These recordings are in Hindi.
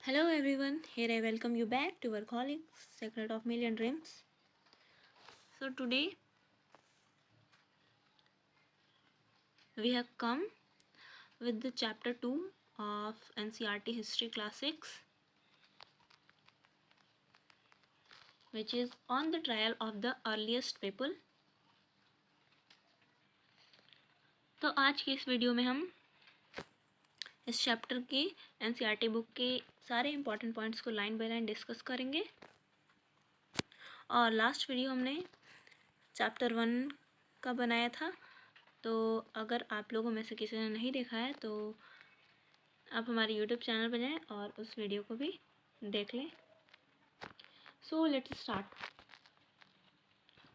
Hello everyone, here I welcome you back to our colleague Secret of Million Dreams. So today we have come with the chapter 2 of NCERT History Classics, which is on the trial of the earliest people. तो आज की इस वीडियो में हम इस चैप्टर की NCERT बुक के सारे इम्पॉर्टेंट पॉइंट्स को लाइन बाय लाइन डिस्कस करेंगे। और लास्ट वीडियो हमने चैप्टर 1 का बनाया था, तो अगर आप लोगों में से किसी ने नहीं देखा है तो आप हमारे यूट्यूब चैनल पर जाएं और उस वीडियो को भी देख लें। So let's start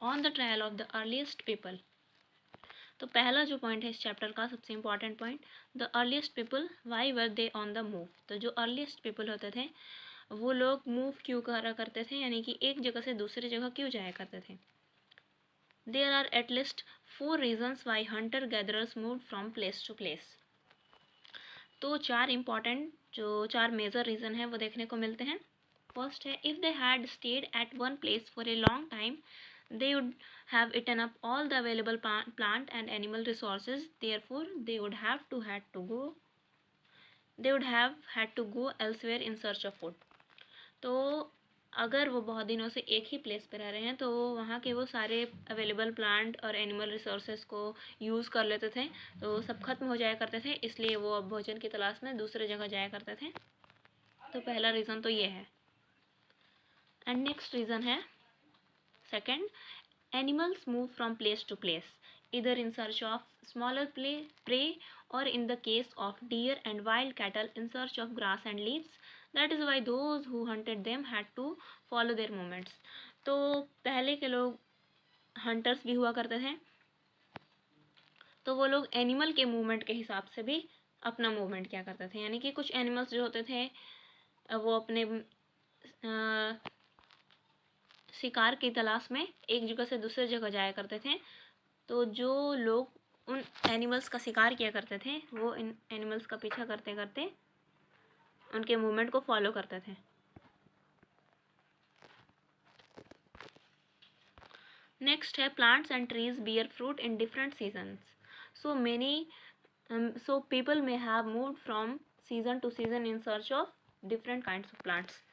on the trial of the earliest people. तो पहला जो पॉइंट है इस चैप्टर का सबसे important point, the earliest people why were they on the move. तो जो अर्लीस्ट पीपल होते थे वो लोग मूव क्यों करा करते थे, यानी कि एक जगह से दूसरी जगह क्यों जाया करते थे। There are at least 4 reasons why hunter gatherers move from place to place. तो चार मेजर रीज़न है वो देखने को मिलते हैं। फर्स्ट है, if they had stayed at one place for a long time they would have eaten up all the available plant and animal resources, therefore they would have had to go elsewhere in search of food. तो अगर वो बहुत दिनों से एक ही प्लेस पे रह रहे हैं तो वहाँ के वो सारे अवेलेबल प्लांट और एनिमल रिसोर्सेज को यूज़ कर लेते थे, तो सब खत्म हो जाया करते थे, इसलिए वो अब भोजन की तलाश में दूसरे जगह जाया करते थे। तो पहला रीज़न तो ये है। एंड नेक्स्ट रीज़न है second, animals move from place to place either in search of smaller prey or in the case of deer and wild cattle in search of grass and leaves. That is why those who hunted them had to follow their movements. तो पहले के लोग हंटर्स भी हुआ करते थे, तो वो लोग एनिमल के मूवमेंट के हिसाब से भी अपना मूवमेंट क्या करते थे, यानी कि कुछ एनिमल्स जो होते थे वो अपने शिकार की तलाश में एक जगह से दूसरे जगह जाया करते थे। तो जो लोग उन एनिमल्स का शिकार किया करते थे वो इन एनिमल्स का पीछा करते करते उनके मूवमेंट को फॉलो करते थे। नेक्स्ट है, plants and trees bear fruit in different seasons, so people may have moved from season to season in search of different kinds of plants.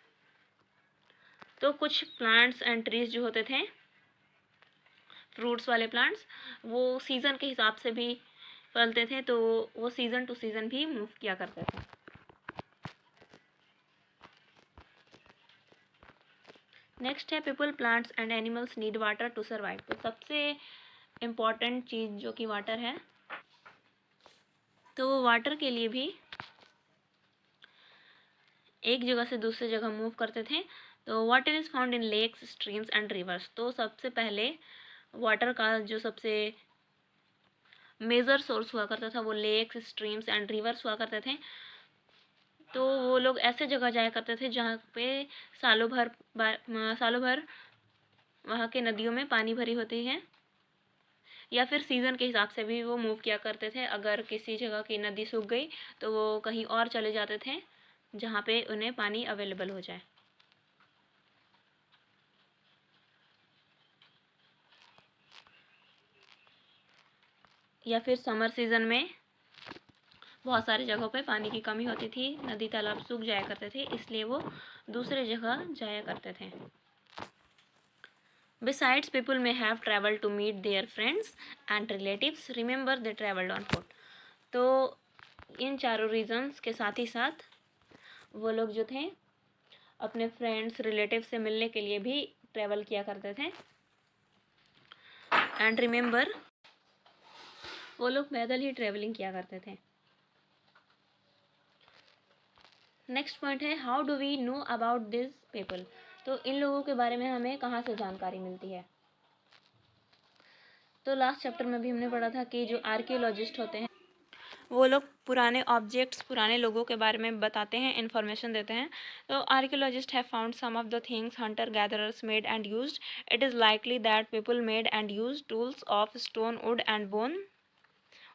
तो कुछ प्लांट्स एंड ट्रीज जो होते थे, फ्रूट्स वाले प्लांट्स, वो सीज़न के हिसाब से भी फलते थे, तो वो सीज़न टू सीज़न भी मूव किया करते थे। नेक्स्ट है, people plants and animals need water to survive. तो सबसे इम्पॉर्टेंट चीज़ जो कि वाटर है, तो वो वाटर के लिए भी एक जगह से दूसरी जगह मूव करते थे। तो water is found in lakes, streams and rivers. तो सबसे पहले वाटर का जो सबसे मेजर सोर्स हुआ करता था वो लेक्स, स्ट्रीम्स एंड रिवर्स हुआ करते थे। तो वो लोग ऐसे जगह जाया करते थे जहाँ पे सालों भर वहाँ के नदियों में पानी भरी होती है, या फिर सीज़न के हिसाब से भी वो मूव किया करते थे। अगर किसी जगह की नदी सूख गई तो वो कहीं और चले जाते थे जहाँ पे उन्हें पानी अवेलेबल हो जाए। या फिर समर सीज़न में बहुत सारी जगहों पे पानी की कमी होती थी, नदी तालाब सूख जाया करते थे, इसलिए वो दूसरे जगह जाया करते थे। Besides, people may have traveled to meet their friends and relatives. Remember, they traveled on foot. तो इन चारों रीजन्स के साथ ही साथ वो लोग जो थे अपने फ्रेंड्स रिलेटिव से मिलने के लिए भी ट्रैवल किया करते थे। एंड रिमेंबर, वो लोग पैदल ही ट्रैवलिंग किया करते थे। नेक्स्ट पॉइंट है, how do we know about this people. तो इन लोगों के बारे में हमें कहाँ से जानकारी मिलती है। तो लास्ट चैप्टर में भी हमने पढ़ा था कि जो आर्कियोलॉजिस्ट होते हैं वो लोग पुराने ऑब्जेक्ट्स, पुराने लोगों के बारे में बताते हैं, इन्फॉर्मेशन देते हैं। तो archaeologist have found some of the things hunter gatherers made and used. It is likely that people made and use tools of stone, wood and bone,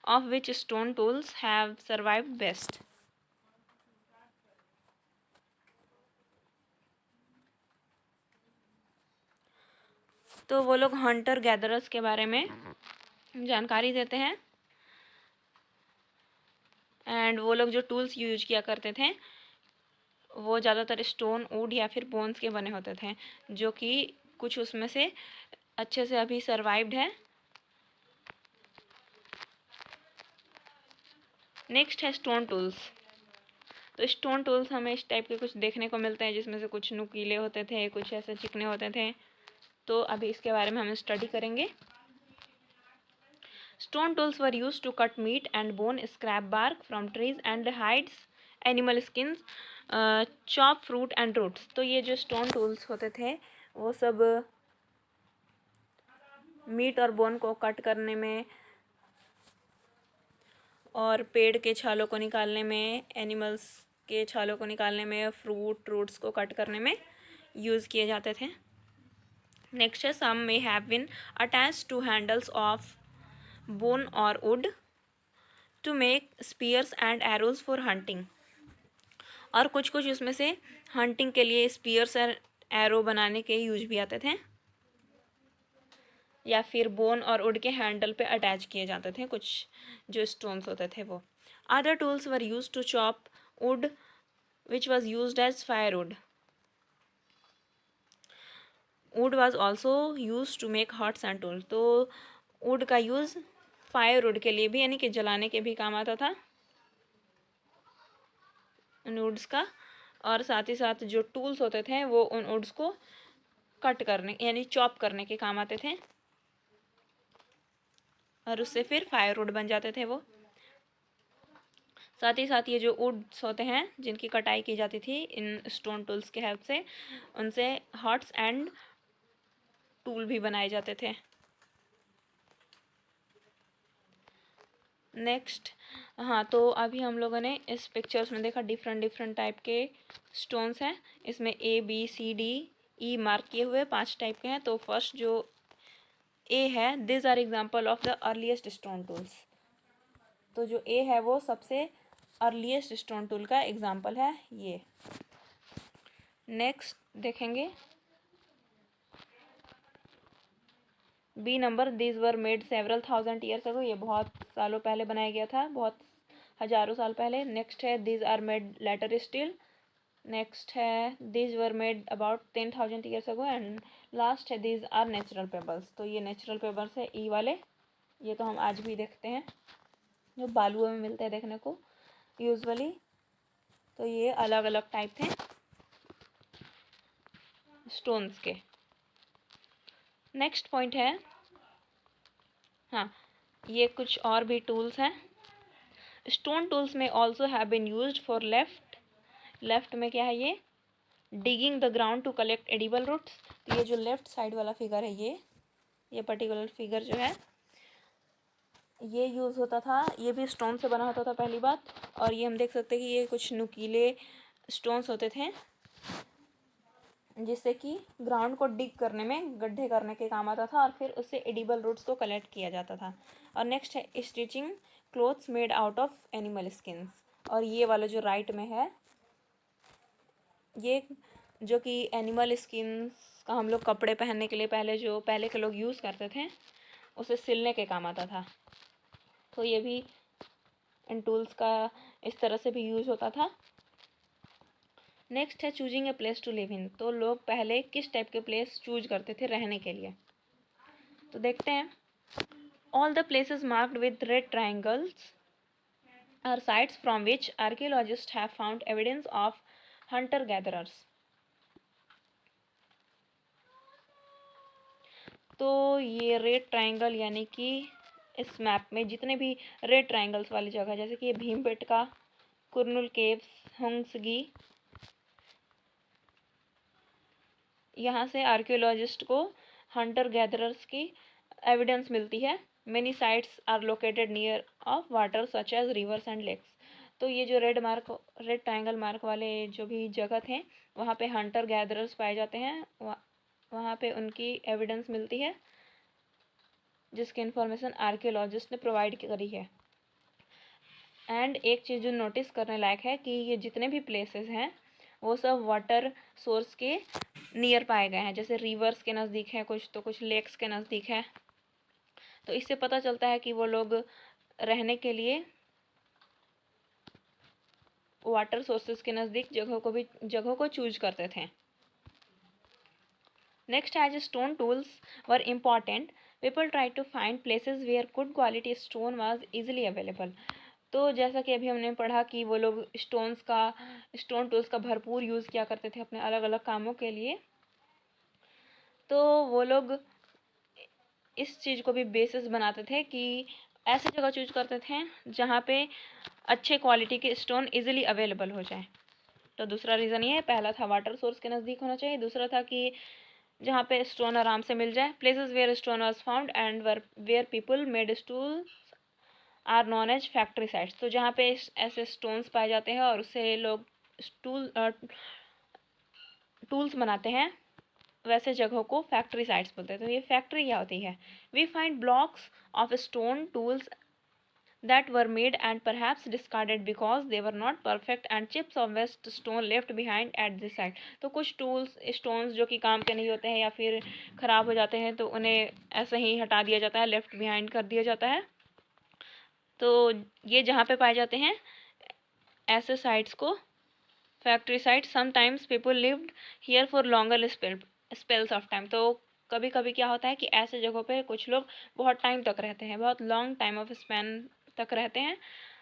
of which stone tools have survived best. तो वो लोग हंटर गैदरर्स के बारे में जानकारी देते हैं। एंड वो लोग जो टूल्स यूज किया करते थे वो ज़्यादातर स्टोन, वुड या फिर बोन्स के बने होते थे, जो कि कुछ उसमें से अच्छे से अभी सर्वाइव्ड है। नेक्स्ट है स्टोन टूल्स। तो स्टोन टूल्स हमें इस टाइप के कुछ देखने को मिलते हैं, जिसमें से कुछ नुकीले होते थे, कुछ ऐसे चिकने होते थे। तो अभी इसके बारे में हम स्टडी करेंगे। Stone tools were use to cut meat and bone, scrap bark from trees and hides, animal skins, chop fruit and roots. तो ये जो स्टोन टूल्स होते थे वो सब मीट और बोन को कट करने में और पेड़ के छालों को निकालने में, एनिमल्स के छालों को निकालने में, फ्रूट्स को कट करने में यूज़ किए जाते थे। नेक्स्ट है some may have been attached to handles of bone और wood to make spears and arrows for hunting. और कुछ कुछ उसमें से हंटिंग के लिए स्पीयर्स और एरो बनाने के यूज भी आते थे, या फिर बोन और वुड के हैंडल पे अटैच किए जाते थे कुछ जो स्टोन्स होते थे वो। Other tools were use to chop wood which was use as firewood. Wood was also use to make huts and tool. तो वुड का यूज़ फायरवुड के लिए भी, यानी कि जलाने के भी काम आता था उन वुड्स का। और साथ ही साथ जो टूल्स होते थे वो उन वुड्स को कट करने यानी चॉप करने के काम आते थे, और उससे फिर फायरवुड बन जाते थे वो। साथ ही साथ ये जो वुड्स होते हैं जिनकी कटाई की जाती थी इन स्टोन टूल्स के हेल्प से, उनसे हॉट्स एंड टूल भी बनाए जाते थे। नेक्स्ट, हाँ, तो अभी हम लोगों ने इस पिक्चर्स में देखा डिफरेंट टाइप के स्टोन्स हैं। इसमें ABCDE मार्क किए हुए 5 टाइप के हैं। तो फर्स्ट जो ए है, this are example of the earliest stone tools. तो जो ए है वो सबसे अर्लीस्ट स्टोन टूल का एग्जाम्पल है ये। नेक्स्ट देखेंगे B number, this were made several thousand years ago. ये बहुत सालों पहले बनाया गया था, बहुत हजारों साल पहले। नेक्स्ट है this are made later still. Next है this were made about 10,000 years ago. And last है दिस आर नेचुरल पेबल्स। तो ये नेचुरल पेबल्स है ई वाले, ये तो हम आज भी देखते हैं, जो बालुओं में मिलते हैं देखने को यूजुअली। तो ये अलग अलग टाइप थे स्टोन्स के। नेक्स्ट पॉइंट है, हाँ, ये कुछ और भी टूल्स हैं। Stone tools may also have been used for left में क्या है ये, digging the ground to collect edible roots. तो ये जो लेफ्ट साइड वाला फिगर है, ये पर्टिकुलर फिगर जो है ये यूज़ होता था, ये भी स्टोन से बना होता था पहली बात। और ये हम देख सकते हैं कि ये कुछ नुकीले स्टोन्स होते थे, जिससे कि ग्राउंड को डिग करने में, गड्ढे करने के काम आता था, और फिर उससे एडिबल रूट्स को कलेक्ट किया जाता था। और नेक्स्ट है stitching clothes made out of animal skins. और ये वाला जो राइट में है, ये जो कि एनिमल स्किन्स का हम लोग कपड़े पहनने के लिए पहले के लोग यूज़ करते थे, उसे सिलने के काम आता था। तो ये भी इन टूल्स का इस तरह से भी यूज़ होता था। नेक्स्ट है choosing a place to live in. तो लोग पहले किस टाइप के प्लेस चूज करते थे रहने के लिए, तो देखते हैं। All the places marked with red triangles are sites from which archaeologists have found evidence of hunter gatherers. तो ये रेड ट्राइंगल यानी कि इस मैप में जितने भी रेड ट्राइंगल्स वाली जगह, जैसे कि ये भीमबेटका, कुरनुल केव्स, हुंगसगी, यहाँ से आर्कियोलॉजिस्ट को हंटर गैदरर्स की एविडेंस मिलती है। Many sites are located near of water such as rivers and lakes. तो ये जो रेड ट्राइंगल मार्क वाले जो भी जगह थे, वहाँ पे हंटर गैदरर्स पाए जाते हैं, वहाँ पे उनकी एविडेंस मिलती है, जिसकी इन्फॉर्मेशन आर्कियोलॉजिस्ट ने प्रोवाइड करी है। एंड एक चीज़ जो नोटिस करने लायक है कि ये जितने भी प्लेसेस हैं वो सब वाटर सोर्स के नियर पाए गए हैं, जैसे रिवर्स के नज़दीक है कुछ, तो कुछ लेक्स के नज़दीक है। तो इससे पता चलता है कि वो लोग रहने के लिए वाटर सोर्सेज के नज़दीक जगहों को चूज करते थे। Next, as stone tools were important, people try to find places where good quality stone was easily available. तो जैसा कि अभी हमने पढ़ा कि वो लोग स्टोन टूल्स का भरपूर यूज़ किया करते थे अपने अलग अलग कामों के लिए। तो वो लोग इस चीज़ को भी बेसिस बनाते थे कि ऐसी जगह चूज करते थे जहाँ पे अच्छे क्वालिटी के स्टोन इजीली अवेलेबल हो जाए। तो दूसरा रीज़न ये है, पहला था वाटर सोर्स के नज़दीक होना चाहिए, दूसरा था कि जहाँ पे स्टोन आराम से मिल जाए। Places where stone was found and where people made tools are known as factory sites. तो जहाँ पे ऐसे स्टोन्स पाए जाते हैं और उससे लोग टूल्स बनाते हैं, वैसे जगहों को फैक्ट्री साइट्स बोलते हैं। तो ये फैक्ट्री क्या होती है? We find blocks of stone tools that were made and perhaps discarded because they were not perfect and chips of waste stone left behind at the site। तो कुछ स्टोन्स जो कि काम के नहीं होते हैं या फिर ख़राब हो जाते हैं तो उन्हें ऐसे ही हटा दिया जाता है, लेफ्ट बिहाइंड कर दिया जाता है। तो ये जहाँ पे पाए जाते हैं ऐसे साइट्स को factory site. Sometimes people lived here for longer spells of time. तो कभी कभी क्या होता है कि ऐसे जगहों पे कुछ लोग बहुत टाइम तक रहते हैं, बहुत लॉन्ग टाइम ऑफ स्पेन तक रहते हैं।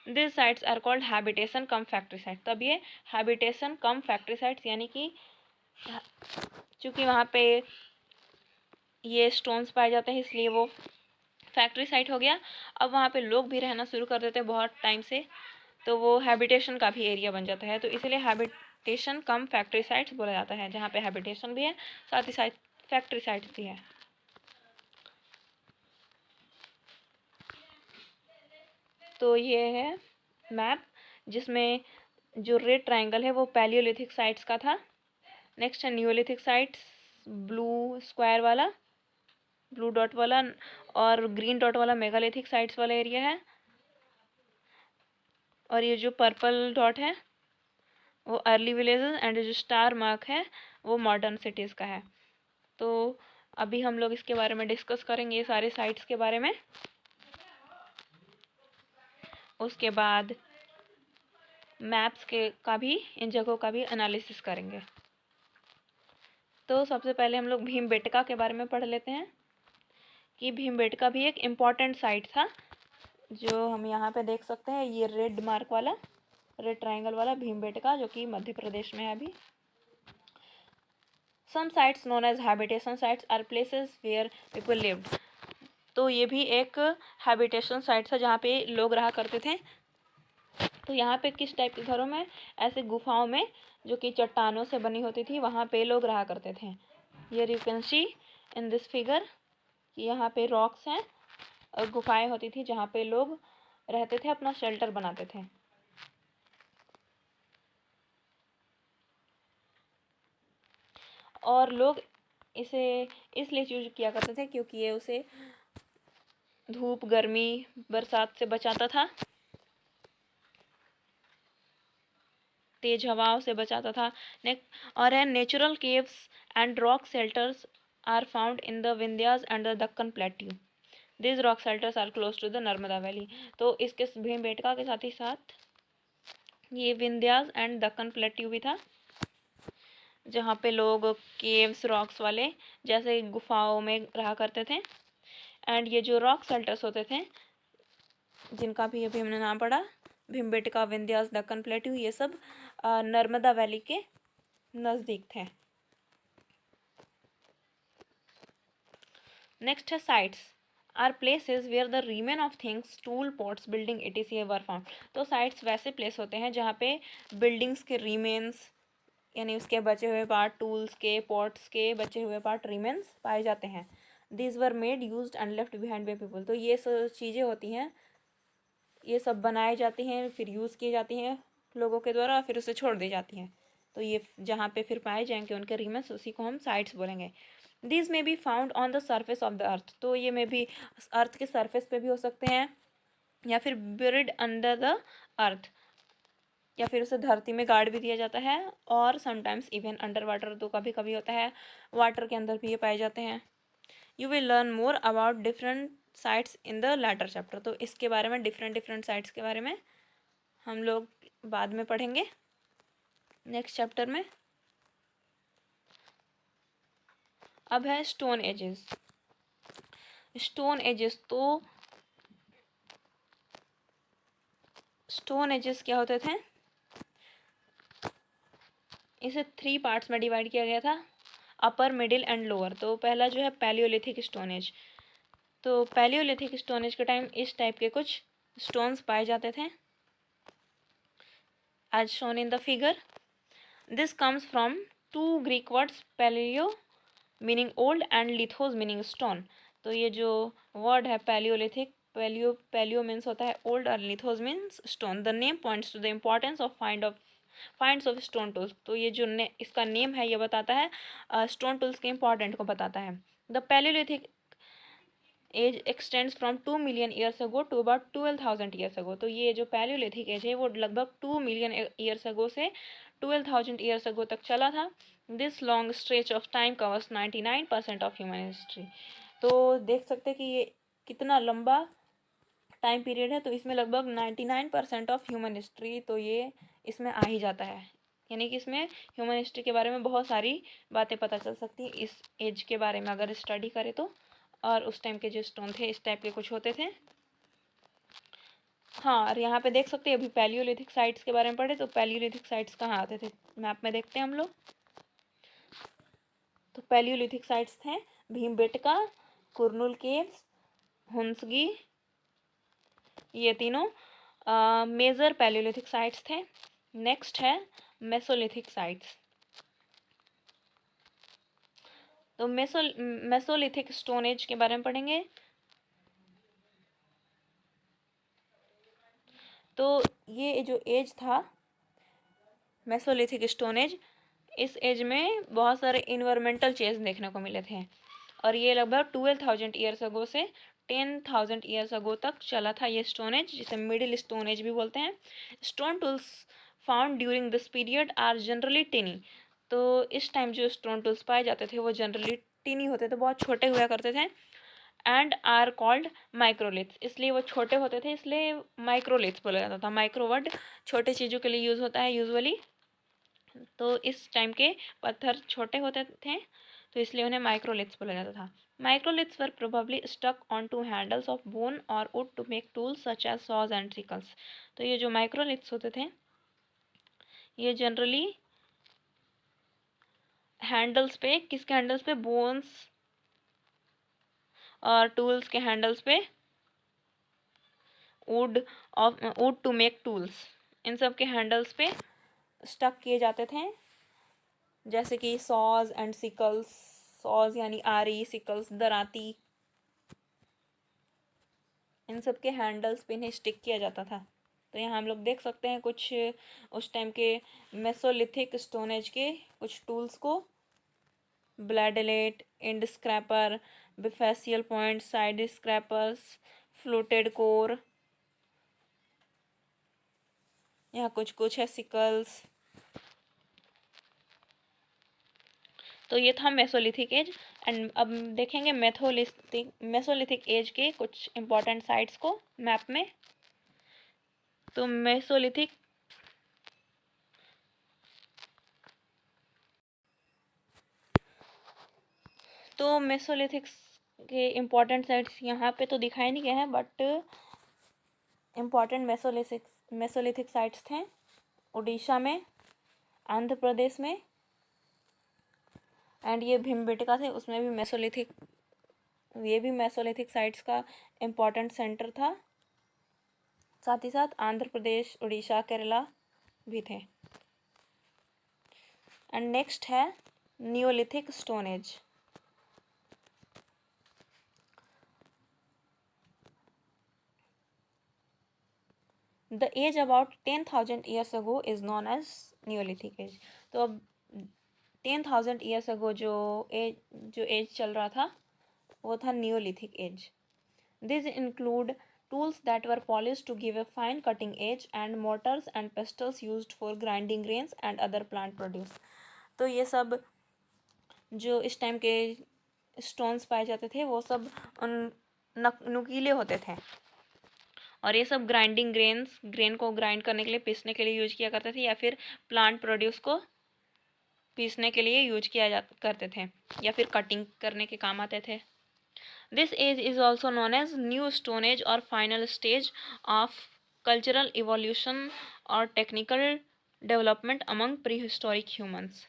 This sites are called habitation cum factory site. तब ये हैबिटेशन कम फैक्ट्री साइट्स, यानी कि चूँकि वहाँ पे ये स्टोन्स पाए जाते हैं इसलिए वो फैक्ट्री साइट हो गया। अब वहाँ पे लोग भी रहना शुरू कर देते हैं बहुत टाइम से, तो वो हैबिटेशन का भी एरिया बन जाता है। तो इसलिए हैबिटेशन कम फैक्ट्री साइट्स बोला जाता है, जहाँ पे हैबिटेशन भी है साथ ही साथ फैक्ट्री साइट्स भी है। तो ये है मैप जिसमें जो रेड ट्रायंगल है वो पैलियोलिथिक साइट्स का था। नेक्स्ट है न्यूलिथिक साइट्स, ब्लू स्क्वायर वाला, ब्लू डॉट वाला, और ग्रीन डॉट वाला मेगालिथिक साइट्स वाला एरिया है, और ये जो पर्पल डॉट है वो अर्ली विलेजेस, एंड जो स्टार मार्क है वो मॉडर्न सिटीज़ का है। तो अभी हम लोग इसके बारे में डिस्कस करेंगे, ये सारे साइट्स के बारे में। उसके बाद मैप्स के का भी, इन जगहों का भी एनालिसिस करेंगे। तो सबसे पहले हम लोग भीमबेटका के बारे में पढ़ लेते हैं कि भीमबेटका भी एक इम्पॉर्टेंट साइट था, जो हम यहाँ पे देख सकते हैं। ये रेड मार्क वाला, रेड ट्रायंगल वाला भीमबेटका, जो कि मध्य प्रदेश में है अभी। Some sites known as habitation sites are places where people lived. तो ये भी एक हैबिटेशन साइट था जहाँ पे लोग रहा करते थे। तो यहाँ पे किस टाइप के घरों में? ऐसे गुफाओं में जो कि चट्टानों से बनी होती थी, वहाँ पे लोग रहा करते थे। Here you can see in this figure कि यहाँ पे रॉक्स हैं और गुफाएं होती थी जहाँ पे लोग रहते थे, अपना शेल्टर बनाते थे। और लोग इसे इसलिए चूज किया करते थे क्योंकि ये उसे धूप, गर्मी, बरसात से बचाता था, तेज हवाओं से बचाता था। और है natural caves and rock shelters are found in the Vindhyas and the Deccan plateau. This rock shelters are close to the Narmada valley. तो इसके भीमबेटका के साथ ही साथ ये विंध्यास एंड दक्कन प्लेट्यू भी था, जहाँ पे लोग केव्स, रॉक्स वाले जैसे गुफाओं में रहा करते थे। एंड ये जो रॉक शेल्टर्स होते थे, जिनका भी अभी हमने नाम पढ़ा, भीमबेटका, विंध्यास, दक्कन प्लेट्यू, ये सब नर्मदा वैली के नज़दीक थे। नेक्स्ट है sites are places where the remain of things, tool, pots, building etc were found. तो साइट्स वैसे प्लेस होते हैं जहाँ पे बिल्डिंग्स के रीमेन्स, यानी उसके बचे हुए पार्ट, टूल्स के, पॉट्स के बचे हुए पार्ट, रीमेन्स पाए जाते हैं। This were made, used and left behind by people. तो ये सब चीज़ें होती हैं, ये सब बनाई जाती हैं, फिर यूज़ की जाती हैं लोगों के द्वारा, फिर उसे छोड़ दी जाती हैं। तो ये जहाँ पे फिर पाए जाएंगे उनके रीमेन्स, उसी को हम साइट्स बोलेंगे। दिस में be found on the surface of the earth. तो ये में भी अर्थ के सरफेस पे भी हो सकते हैं या फिर बuried अंडर द अर्थ। या फिर उसे धरती में गाड़ भी दिया जाता है, और समटाइम्स इवन अंडर वाटर, तो कभी कभी होता है वाटर के अंदर भी ये पाए जाते हैं। You will learn more about different sites in the latter chapter. तो इसके बारे में, डिफरेंट साइट्स के बारे में हम लोग बाद में पढ़ेंगे नेक्स्ट चैप्टर में। अब है स्टोन एजेस। स्टोन एजेस, तो स्टोन एजेस क्या होते थे, इसे 3 पार्ट्स में डिवाइड किया गया था, अपर, मिडिल एंड लोअर। तो पहला जो है पैलियोलिथिक स्टोन एज। तो पैलियोलिथिक स्टोन एज के टाइम इस टाइप के कुछ स्टोन्स पाए जाते थे, as shown in the figure. This comes from 2 Greek words, paleo meaning old and lithos meaning stone. तो ये जो वर्ड है पैलियोलिथिक, पैलियो मीन्स होता है ओल्ड और lithos means stone. The name points to the importance of finds of stone tools. तो ये जो इसका नेम है ये बताता है स्टोन टूल्स के इम्पोर्टेंट को बताता है। The palaeolithic age extends from 2 million years ago to about 12,000 years ago. तो ये जो पैलियोलिथिक एज है वो लगभग 2 मिलियन ईयर्स अगो से 12,000 ईयर्स अगो तक चला था। This long stretch of time covers 99% of human history. तो देख सकते हैं कि ये कितना लंबा टाइम पीरियड है, तो इसमें लगभग 99% ऑफ ह्यूमन हिस्ट्री तो ये इसमें आ ही जाता है। यानी कि इसमें ह्यूमन हिस्ट्री के बारे में बहुत सारी बातें पता चल सकती हैं इस एज के बारे में अगर स्टडी करें तो। और उस टाइम के जो स्टोन थे इस टाइप के कुछ होते थे। हाँ, और यहाँ पे देख सकते हैं अभी पैलियोलिथिक साइट्स के बारे में पढ़े, तो पैलियोलिथिक साइट्स कहाँ आते थे मैप में देखते हैं हम लोग। तो पैलियोलिथिक साइट्स थे भीमबेटका, कुरनूल केव्स, हुंसगी, ये तीनों मेजर पैलियोलिथिक साइट्स थे। नेक्स्ट है मेसोलिथिक साइट्स। तो मेसोलिथिक स्टोन एज के बारे में पढ़ेंगे। तो ये जो एज था मेसोलिथिक स्टोन एज, इस एज में बहुत सारे इन्वायरमेंटल चेंज देखने को मिले थे, और ये लगभग 12,000 ईयर्स अगो से 10,000 ईयर्स अगो तक चला था ये स्टोन एज, जिसे मिडिल स्टोन एज भी बोलते हैं। Stone tools found during this period are generally tiny. तो इस टाइम जो स्टोन टूल्स पाए जाते थे वो जनरली टिनी होते थे, बहुत छोटे हुआ करते थे। एंड आर कॉल्ड माइक्रोलिथ्स, इसलिए वो छोटे होते थे, इसलिए माइक्रोलिथ्स बोला जाता था। माइक्रो वर्ड छोटे चीज़ों के लिए यूज़ होता है यूजुअली। तो इस टाइम के पत्थर छोटे होते थे, तो इसलिए उन्हें माइक्रोलिथ्स बोला जाता था। Microliths were probably stuck on to handles of bone और wood to make tools such as saws and sickles. तो ये जो माइक्रोलिथ्स होते थे ये जनरली हैंडल्स पे, किसके हैंडल्स पे, बोन्स और टूल्स के हैंडल्स पे, वुड टू मेक टूल्स, इन सब के हैंडल्स पे स्टक किए जाते थे, जैसे कि सॉज एंड सिकल्स। सॉज यानी आरी, सिकल्स दराती, इन सब के हैंडल्स पे इन्हें स्टिक किया जाता था। तो यहाँ हम लोग देख सकते हैं कुछ उस टाइम के मेसोलिथिक स्टोन एज के कुछ टूल्स को। Bladelet, end scraper, bifacial point, side scrapers, fluted core, यहाँ कुछ कुछ है सिकल्स। तो ये था मेसोलिथिक एज। एंड अब देखेंगे मेसोलिथिक एज के कुछ इंपॉर्टेंट साइट्स को मैप में। तो मेसोलिथिक के इम्पॉर्टेंट साइट्स यहाँ पे तो दिखाई नहीं गए हैं, बट इम्पॉर्टेंट मेसोलिथिक साइट्स थे उड़ीसा में, आंध्र प्रदेश में, एंड ये भीमबेटका थे, उसमें भी ये भी मेसोलिथिक साइट्स का इम्पॉर्टेंट सेंटर था। साथ ही साथ आंध्र प्रदेश, उड़ीसा, केरला भी थे। एंड नेक्स्ट है neolithic stone age. The age about 10,000 years ago is known as neolithic age. तो अब 10,000 ईयर्स अगो जो एज चल रहा था वो था neolithic age. This include tools that were polished to give a fine cutting edge, and mortars and pestles used for grinding grains and other plant produce. तो ये सब जो इस टाइम के स्टोन्स पाए जाते थे वो सब नुकीले होते थे, और ये सब ग्रेन को ग्राइंड करने के लिए, पीसने के लिए यूज किया करते थे, या फिर प्लांट प्रोड्यूस को पीसने के लिए यूज किया करते थे, या फिर कटिंग करने के काम आते थे. This age is also known as new stone age और final stage of cultural evolution और technical development among prehistoric humans.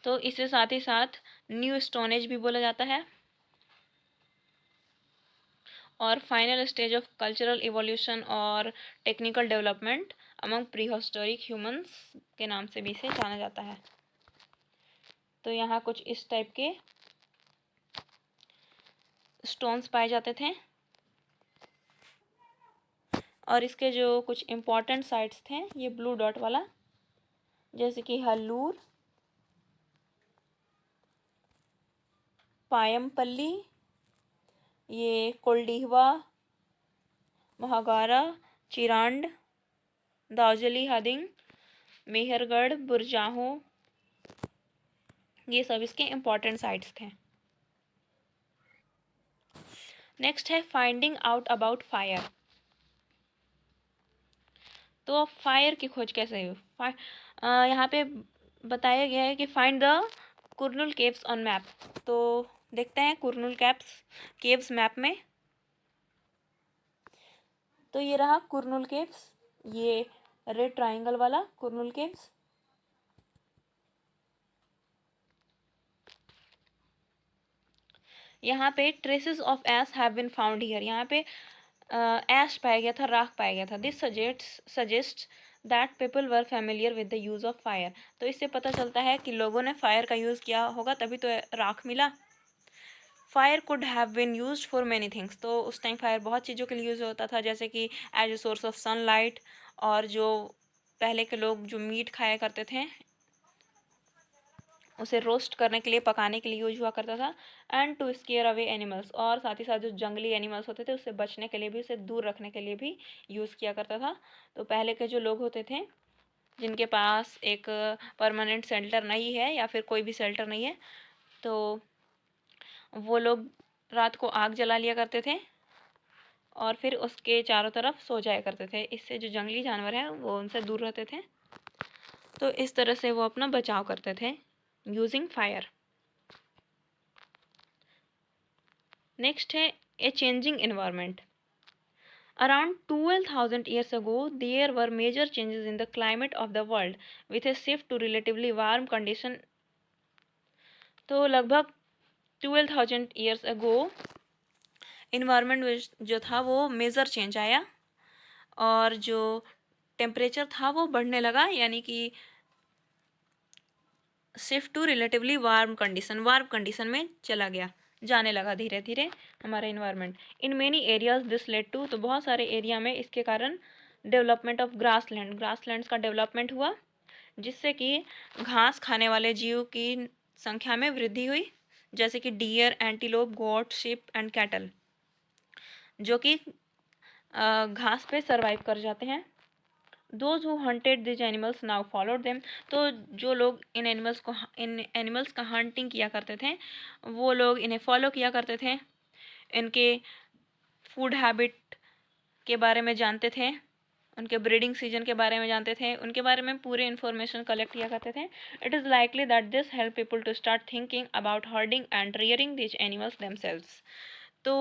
तो इससे साथ ही साथ न्यू स्टोन एज भी बोला जाता है और final stage of cultural evolution और technical development among prehistoric humans के नाम से भी इसे जाना जाता है. तो यहाँ कुछ इस टाइप के स्टोन्स पाए जाते थे, और इसके जो कुछ इम्पोर्टेंट साइट्स थे ये ब्लू डॉट वाला, जैसे कि हल्लूर, पायमपल्ली, ये कोल्डिहवा, महागारा, चिरांड, दाउजली हदिंग, मेहरगढ़, बुरजाहो, ये सब इसके इम्पोर्टेंट साइट्स थे. नेक्स्ट है फाइंडिंग आउट अबाउट फायर. तो फायर की खोज कैसे हुई? यहाँ पे बताया गया है कि find the Kurnool caves on map. तो देखते हैं कुरनुल केव्स मैप में. तो ये रहा कुरनुल केव्स, ये रेड ट्राइंगल वाला कुरनुल केव्स. यहाँ पे traces of ash have been found here. यहाँ पे एश पाया गया था, राख पाया गया था. This suggest that people were familiar with the use of fire. तो इससे पता चलता है कि लोगों ने फायर का यूज़ किया होगा, तभी तो राख मिला. Fire could have been used for many things. तो उस टाइम फायर बहुत चीज़ों के लिए यूज़ होता था, जैसे कि as a source of sunlight, और जो पहले के लोग जो मीट खाया करते थे उसे रोस्ट करने के लिए, पकाने के लिए यूज हुआ करता था. And to scare away animals, और साथ ही साथ जो जंगली एनिमल्स होते थे उससे बचने के लिए भी, उसे दूर रखने के लिए भी यूज़ किया करता था. तो पहले के जो लोग होते थे जिनके पास एक परमानेंट शेल्टर नहीं है या फिर कोई भी शेल्टर नहीं है, तो वो लोग रात को आग जला लिया करते थे और फिर उसके चारों तरफ सो जाया करते थे. इससे जो जंगली जानवर हैं वो उनसे दूर रहते थे. तो इस तरह से वो अपना बचाव करते थे यूजिंग फायर. नेक्स्ट है a changing environment. Around 12,000 years ago, there were major changes in the climate of the world, with a shift to relatively warm condition. तो लगभग 12,000 years ago इन्वायरमेंट जो था वो मेजर चेंज आया, और जो टेम्परेचर था वो बढ़ने लगा, यानी कि shift to relatively warm condition में चला गया, जाने लगा धीरे धीरे हमारा environment. In many areas this led to, तो बहुत सारे एरिया में इसके कारण डेवलपमेंट ऑफ ग्रासलैंड्स का डेवलपमेंट हुआ, जिससे कि घास खाने वाले जीव की संख्या में वृद्धि हुई, जैसे कि deer, antelope, goat, sheep and cattle, जो कि घास पे सरवाइव कर जाते हैं. Those who hunted these animals now followed them. तो जो लोग इन एनिमल्स का हंटिंग किया करते थे वो लोग इन्हें फॉलो किया करते थे, इनके फूड हैबिट के बारे में जानते थे, उनके ब्रीडिंग सीजन के बारे में जानते थे, उनके बारे में पूरे इन्फॉर्मेशन कलेक्ट किया करते थे. It is likely that this help people to start thinking about herding and rearing this animals themselves. तो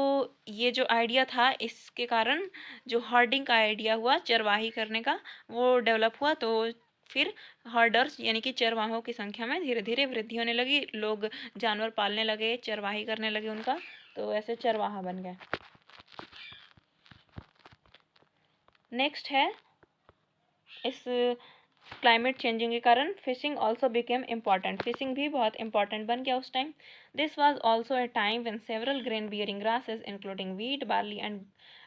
ये जो आइडिया था, इसके कारण जो हर्डिंग का आइडिया हुआ, चरवाही करने का, वो डेवलप हुआ. तो फिर हर्डर्स यानी कि चरवाहों की संख्या में धीरे धीरे वृद्धि होने लगी, लोग जानवर पालने लगे, चरवाही करने लगे उनका, तो ऐसे चरवाहा बन गए. नेक्स्ट है, इस क्लाइमेट चेंजिंग के कारण fishing also became important. Fishing भी बहुत इंपॉर्टेंट बन गया उस time. This was also a time when several grain bearing grasses including wheat, barley and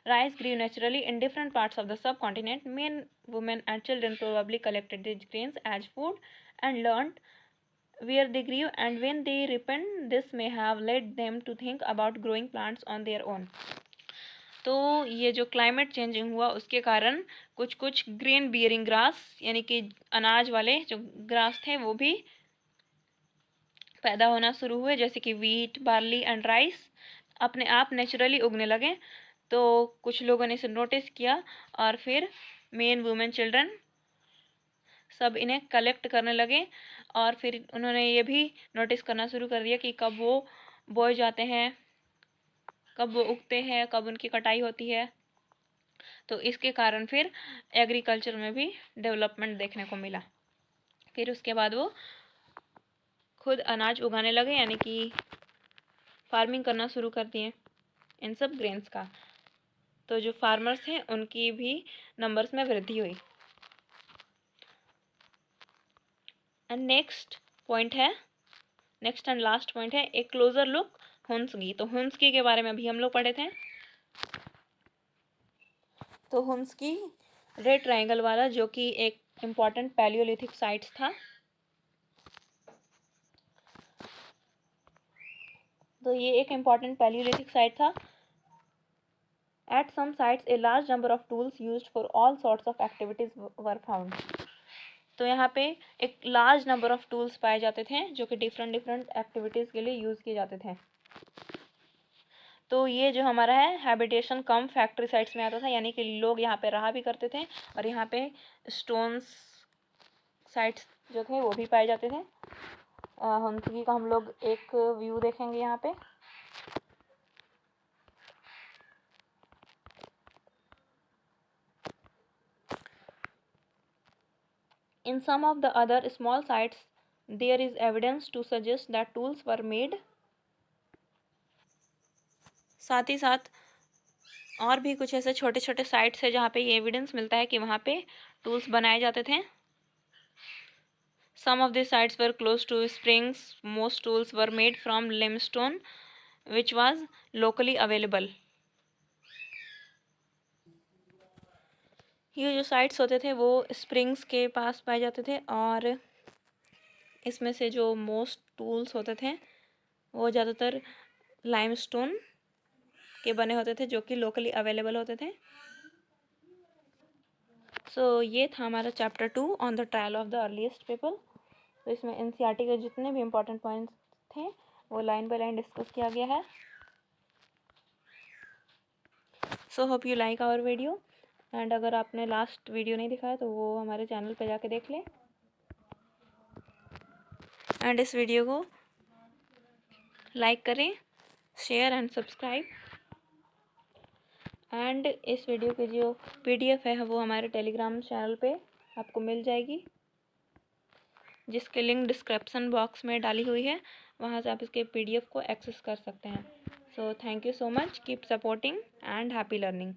rice grew naturally in different parts of the subcontinent. Men, women and children probably collected these grains as food and learned where they grew, and when they ripened this may have led them to think about growing plants on their own. तो ये जो क्लाइमेट चेंजिंग हुआ उसके कारण कुछ कुछ ग्रेन बियरिंग ग्रास यानी कि अनाज वाले जो ग्रास थे वो भी पैदा होना शुरू हुए, जैसे कि वीट, बार्ली एंड राइस अपने आप नेचुरली उगने लगे। तो कुछ लोगों ने इसे नोटिस किया और फिर मेन वुमेन चिल्ड्रन सब इन्हें कलेक्ट करने लगे और फिर उन्होंने ये भी नोटिस करना शुरू कर दिया कि कब वो बोए जाते हैं, कब वो उगते हैं, कब उनकी कटाई होती है। तो इसके कारण फिर एग्रीकल्चर में भी डेवलपमेंट देखने को मिला। फिर उसके बाद वो खुद अनाज उगाने लगे, यानी कि फार्मिंग करना शुरू कर दिए इन सब ग्रेन्स का। तो जो फार्मर्स हैं उनकी भी नंबर्स में वृद्धि हुई। And next and last point है ए क्लोजर लुक हुन्सगी। तो हुन्सगी के बारे में अभी हम लोग पढ़े थे। तो हुन्सगी रेड ट्रायंगल वाला जो कि एक इम्पॉर्टेंट पैलियोलिथिक साइट्स था। तो ये एक इम्पॉर्टेंट पैलियोलिथिक साइट था। At some sites a large number of tools used for all sorts of activities were found. तो यहाँ पे एक लार्ज नंबर ऑफ टूल्स पाए जाते थे जो कि डिफरेंट एक्टिविटीज़ के लिए यूज़ किए जाते थे। तो ये जो हमारा है हैबिटेशन कम फैक्ट्री साइट्स में आता था, यानी कि लोग यहाँ पे रहा भी करते थे और यहाँ पे स्टोन्स साइट्स जो थे वो भी पाए जाते थे। हुन्सगी का हम लोग एक व्यू देखेंगे यहाँ पे। In some of the other small sites, there is evidence to suggest that tools were made. साथ ही साथ और भी कुछ ऐसे छोटे छोटे साइट्स है जहाँ पे ये एविडेंस मिलता है कि वहाँ पे टूल्स बनाए जाते थे। Some of these sites were close to springs. Most tools were made from limestone, which was locally available. ये जो साइट्स होते थे वो स्प्रिंग्स के पास पाए जाते थे और इसमें से जो मोस्ट टूल्स होते थे वो ज़्यादातर लाइमस्टोन के बने होते थे जो कि लोकली अवेलेबल होते थे। सो ये था हमारा chapter 2 on the trial of the earliest people. तो इसमें एनसीईआरटी के जितने भी इम्पोर्टेंट पॉइंट्स थे वो लाइन बाय लाइन डिस्कस किया गया है। So hope you like our video and अगर आपने लास्ट वीडियो नहीं दिखा है तो वो हमारे चैनल पे जाके देख लें एंड इस वीडियो को लाइक करें, शेयर एंड सब्सक्राइब। एंड इस वीडियो की जो पीडीएफ है वो हमारे टेलीग्राम चैनल पे आपको मिल जाएगी, जिसके लिंक डिस्क्रिप्शन बॉक्स में डाली हुई है, वहाँ से आप इसके पीडीएफ को एक्सेस कर सकते हैं। So thank you so much, keep supporting and happy learning.